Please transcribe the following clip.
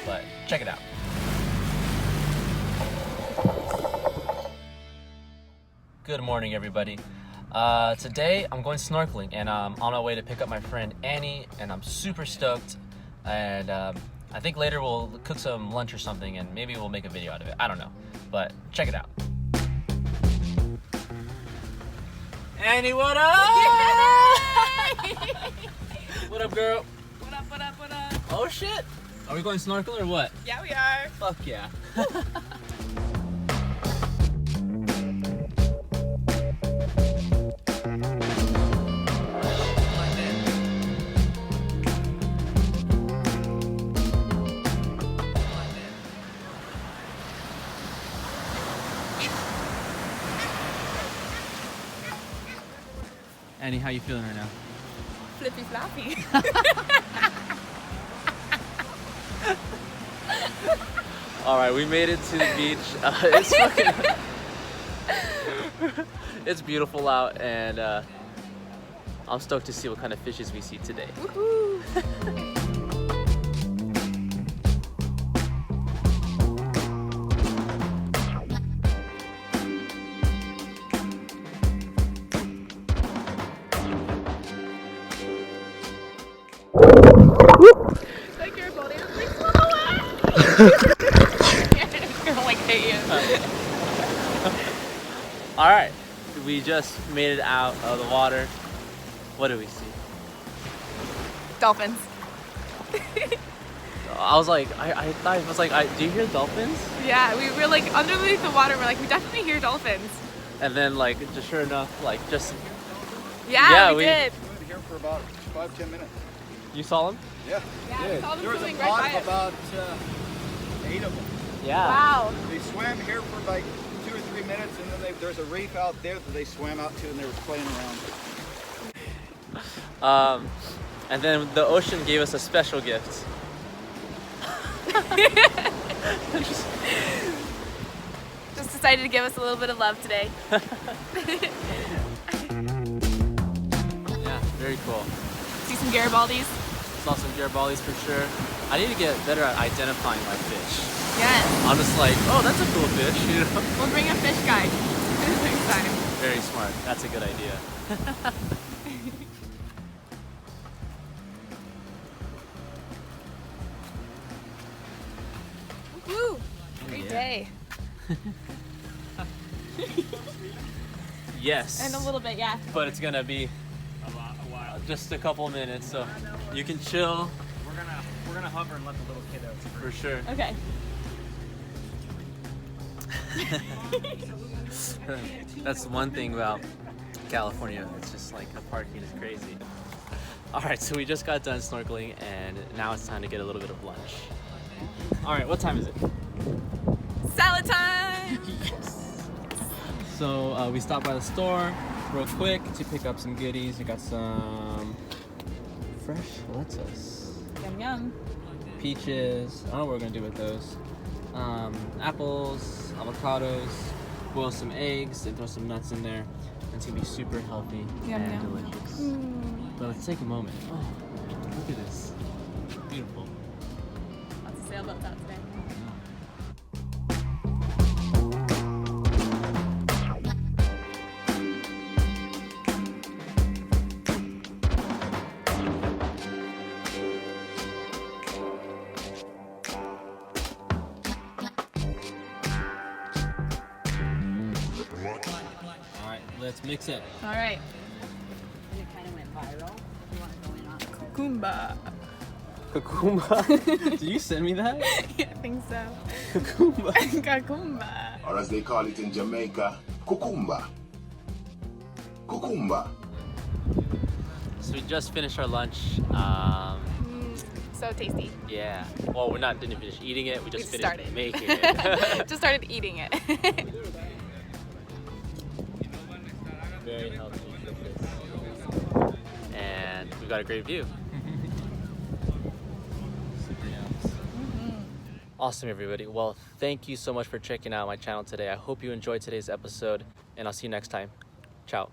But check it out. Good morning, everybody. Today I'm going snorkeling, and I'm on my way to pick up my friend Annie, and I'm super stoked. And I think later we'll cook some lunch or something, and maybe we'll make a video out of it. I don't know, but check it out. Annie, what up? What up, girl? What up, what up, what up? Oh shit! Are we going snorkeling or what? Yeah, we are. Fuck yeah. Annie, how you feeling right now? Flippy floppy. All right, we made it to the beach. It's fucking, it's beautiful out, and I'm stoked to see what kind of fishes we see today. Woohoo! Like your body is like, swim away! It's gonna like hit you. All right, we just made it out of the water. What do we see? Dolphins. I was like, I thought it was like, do you hear dolphins? Yeah, we were like underneath the water. We're like, we definitely hear dolphins. And then like, just sure enough, like just, Yeah, we did. We were here for about 5-10 minutes. you saw them? Yeah. Yeah, we saw them There was a swimming pod right by of us. about 8 of them. Yeah. Wow. They swam here for like 2 or 3 minutes, and then there's a reef out there that they swam out to, and they were playing around. And then the ocean gave us a special gift. Just decided to give us a little bit of love today. Yeah, very cool. See some Garibaldis? Saw some Garibaldi's for sure. I need to get better at identifying my fish. Yes. I'm just like, oh, that's a cool fish, you know? We'll bring a fish guide next time. Very smart. That's a good idea. Woo! Great Yeah. day. Yes. And a little bit, yeah. But it's gonna be a while. Just a couple minutes, so you can chill. We're gonna hover and let the little kid out For sure. Okay. That's one thing about California. It's just like the parking is crazy. All right, so we just got done snorkeling, and now it's time to get a little bit of lunch. All right, what time is it? Salad time! So we stopped by the store real quick to pick up some goodies. We got some fresh lettuce, Yum yum. peaches. I don't know what we're gonna do with those. Apples, avocados. Boil some eggs and throw some nuts in there. It's gonna be super healthy Yum, and yum. delicious. But let's take a moment. Oh, look at this. Beautiful. Lots of sailboats out today. All right, let's mix it. All right. And it kind of went viral. You want to go in on it? Cucumba. Cucumba. Did you send me that? Yeah, I think so. Cucumba. Cucumba. Or as they call it in Jamaica, cucumba. Cucumba. So we just finished our lunch. So tasty. Yeah. Well, didn't finish eating it. We just finished started. making it. Just started eating it. Very healthy. And we've got a great view. Super yums. Awesome, everybody. Well, thank you so much for checking out my channel today. I hope you enjoyed today's episode, and I'll see you next time. Ciao.